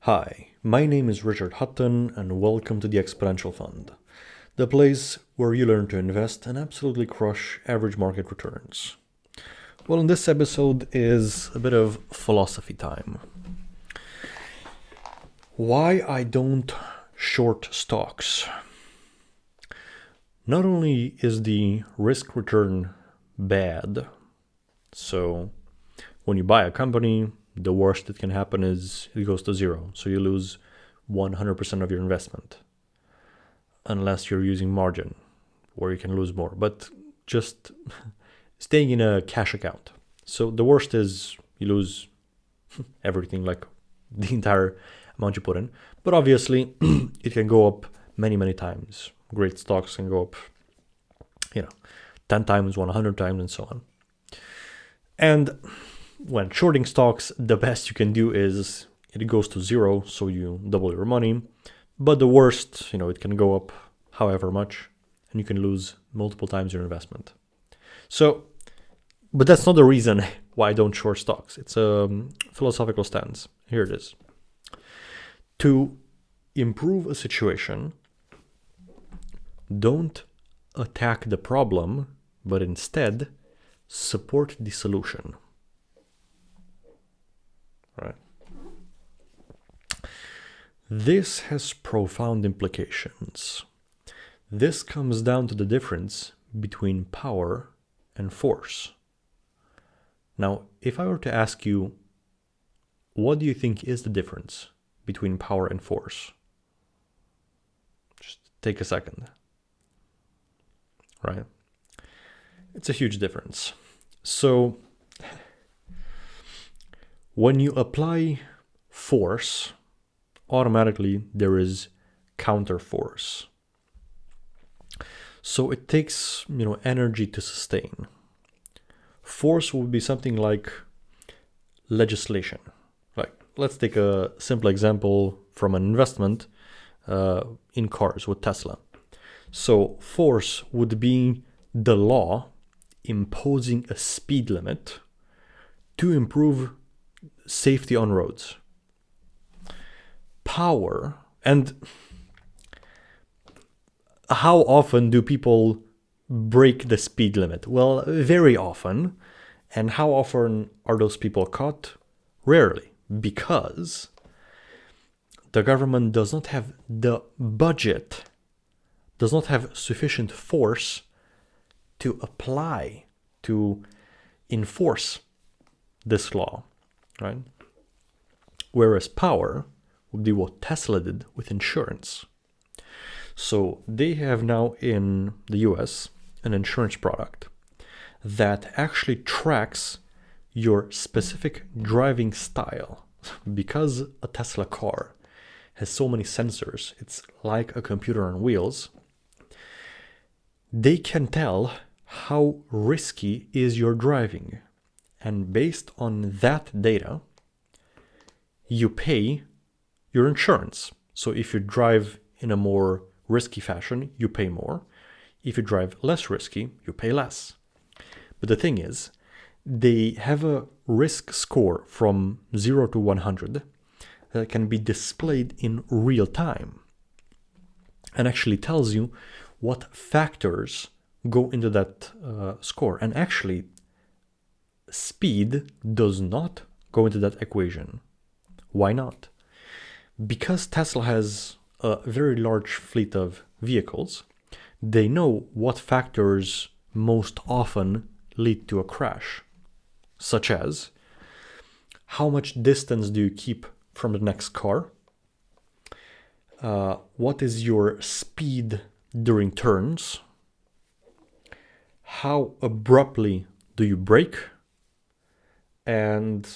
Hi, my name is Richard Hutton and welcome to the Exponential Fund, the place where you learn to invest and absolutely crush average market returns. Well, in this episode is a bit of philosophy time. Why I don't short stocks. Not only is the risk return bad, so when you buy a company, the worst that can happen is it goes to zero. So you lose 100% of your investment. Unless you're using margin, where you can lose more. But just staying in a cash account. So the worst is you lose everything, like the entire amount you put in. But obviously, it can go up many, many times. Great stocks can go up, 10 times, 100 times, and so on. And when shorting stocks, the best you can do is it goes to zero, so you double your money. But the worst, it can go up however much, and you can lose multiple times your investment. But that's not the reason why I don't short stocks. It's a philosophical stance. Here it is. To improve a situation, don't attack the problem, but instead support the solution. Right. This has profound implications. This comes down to the difference between power and force. Now, if I were to ask you, what do you think is the difference between power and force? Just take a second. Right? It's a huge difference. So, when you apply force, automatically there is counter force. So it takes, energy to sustain. Force would be something like legislation. Like, let's take a simple example from an investment in cars with Tesla. So force would be the law imposing a speed limit to improve safety on roads. Power, and how often do people break the speed limit? Well, very often. And how often are those people caught? Rarely, because the government does not have the budget, does not have sufficient force to apply, to enforce this law, right? Whereas power would be what Tesla did with insurance. So they have now in the US an insurance product that actually tracks your specific driving style. Because a Tesla car has so many sensors, it's like a computer on wheels, they can tell how risky is your driving. And based on that data, you pay your insurance. So if you drive in a more risky fashion, you pay more. If you drive less risky, you pay less. But the thing is, they have a risk score from 0 to 100 that can be displayed in real time and actually tells you what factors go into that score. And actually, speed does not go into that equation. Why not? Because Tesla has a very large fleet of vehicles, they know what factors most often lead to a crash, such as how much distance do you keep from the next car? What is your speed during turns? How abruptly do you brake? And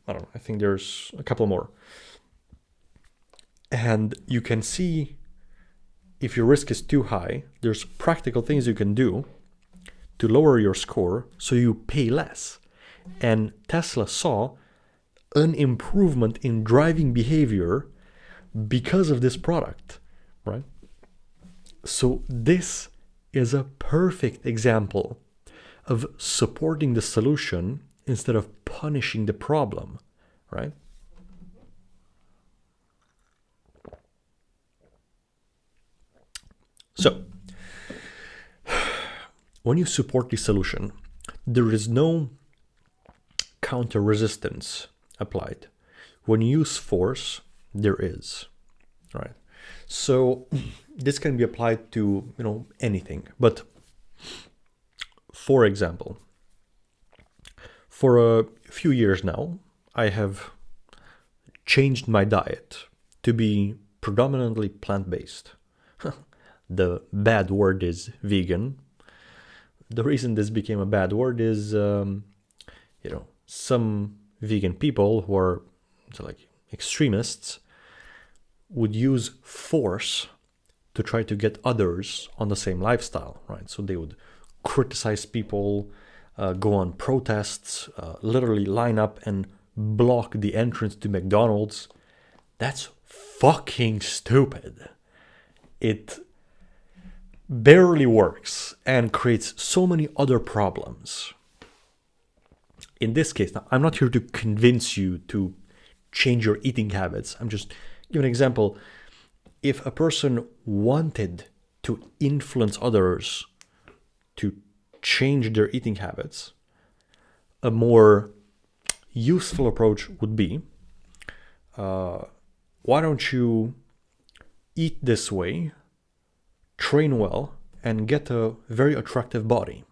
I think there's a couple more. And you can see if your risk is too high, there's practical things you can do to lower your score so you pay less. And Tesla saw an improvement in driving behavior because of this product, right? So this is a perfect example of supporting the solution instead of punishing the problem, right? So, when you support the solution, there is no counter resistance applied. When you use force, there is, right? So this can be applied to, anything. But for example, for a few years now, I have changed my diet to be predominantly plant-based. The bad word is vegan. The reason this became a bad word is, some vegan people who are like extremists would use force to try to get others on the same lifestyle, right? So they would criticize people, go on protests, literally line up and block the entrance to McDonald's. That's fucking stupid. It barely works and creates so many other problems. In this case, now, I'm not here to convince you to change your eating habits. I'm just giving an example. If a person wanted to influence others to change their eating habits, a more useful approach would be, why don't you eat this way, train well, and get a very attractive body.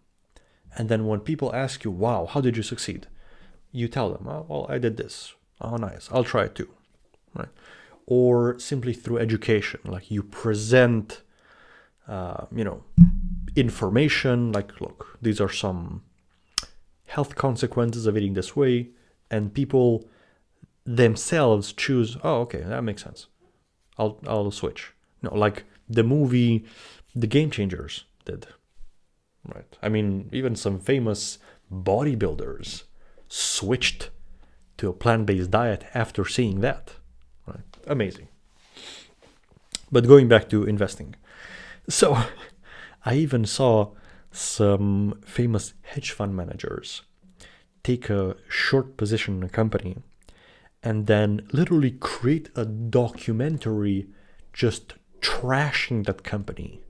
And then when people ask you, wow, how did you succeed? You tell them, oh, well, I did this. Oh, nice. I'll try it too. Right? Or simply through education, like you present, information, like, look, these are some health consequences of eating this way. And people themselves choose, oh, okay, that makes sense. I'll switch. Like the movie The Game Changers did. Right. I mean, even some famous bodybuilders switched to a plant-based diet after seeing that. Right. Amazing. But going back to investing. So I even saw some famous hedge fund managers take a short position in a company and then literally create a documentary just trashing that company.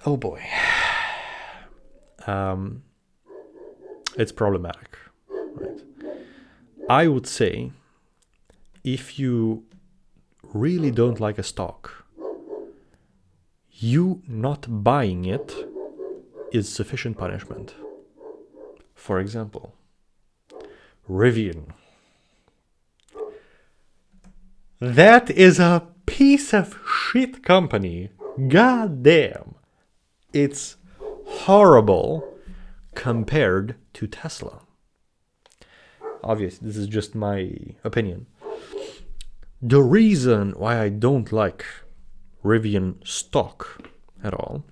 Oh boy. It's problematic. Right? I would say if you really don't like a stock, you not buying it is sufficient punishment. For example, Rivian. That is a piece of shit company. God damn. It's horrible compared to Tesla. Obviously, this is just my opinion. The reason why I don't like Rivian stock at all,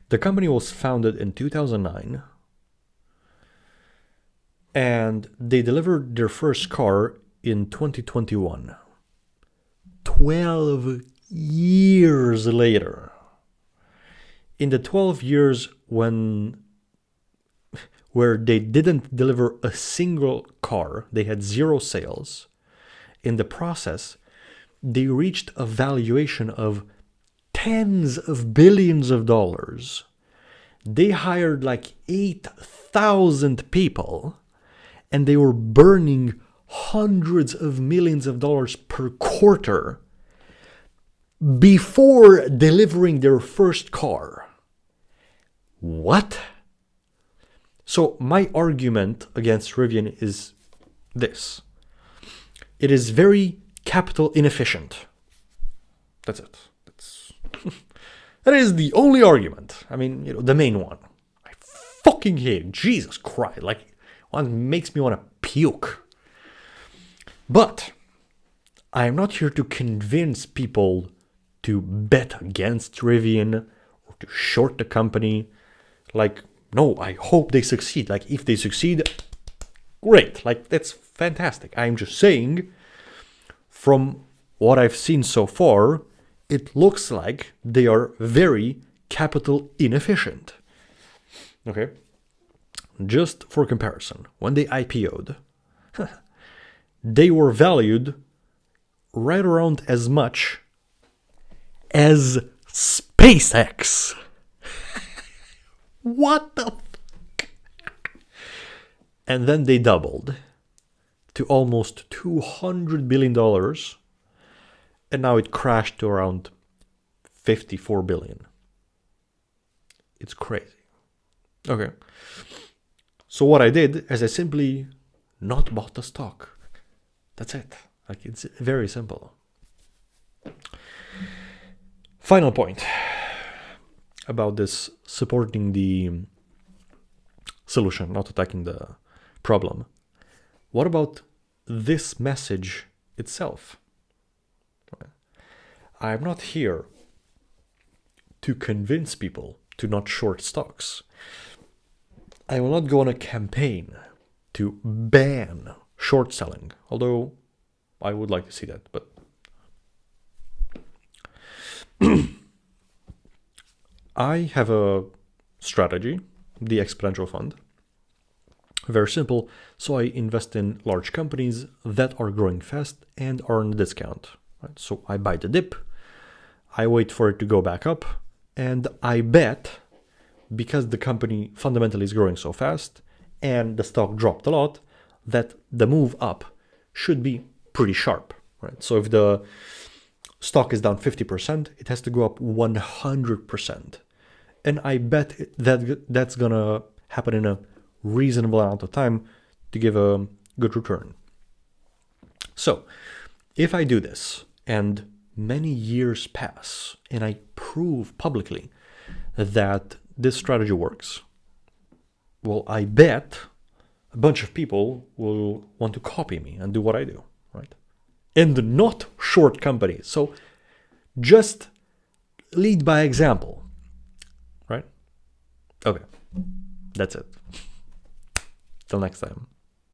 the company was founded in 2009 and they delivered their first car in 2021. 12 years later. In the 12 years where they didn't deliver a single car, they had zero sales. In the process, they reached a valuation of tens of billions of dollars. They hired like 8,000 people, and they were burning hundreds of millions of dollars per quarter before delivering their first car. What? So my argument against Rivian is this. It is very capital inefficient. That's it. That is the only argument. I mean, the main one. I fucking hate it. Jesus Christ. Like, one makes me want to puke. But I am not here to convince people to bet against Rivian or to short the company. Like, no, I hope they succeed. Like, if they succeed, great. Like, that's fantastic. I'm just saying, from what I've seen so far, it looks like they are very capital inefficient. Okay? Just for comparison, when they IPO'd, they were valued right around as much as SpaceX. What the fuck? And then they doubled to almost $200 billion. And now it crashed to around 54 billion. It's crazy. Okay. So what I did is I simply not bought the stock. That's it. Like, it's very simple. Final point about this supporting the solution, not attacking the problem. What about this message itself? I'm not here to convince people to not short stocks. I will not go on a campaign to ban short selling, although I would like to see that. But I have a strategy, the exponential fund. Very simple. So I invest in large companies that are growing fast and are on a discount. Right? So I buy the dip, I wait for it to go back up, and I bet, because the company fundamentally is growing so fast and the stock dropped a lot, that the move up should be pretty sharp. Right? So if the stock is down 50%, it has to go up 100%. And I bet that that's gonna happen in a reasonable amount of time to give a good return. So if I do this and many years pass and I prove publicly that this strategy works, well, I bet a bunch of people will want to copy me and do what I do, right? And not short companies. So just lead by example, right? Okay, that's it. Till next time.